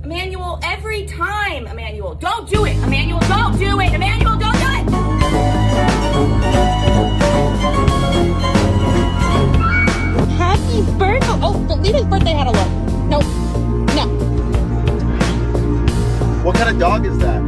Emmanuel, every time. Emmanuel, don't do it. Emmanuel, don't do it. Emmanuel, don't do it. Happy birthday. Oh, don't leave his birthday hat alone. No. No. What kind of dog is that?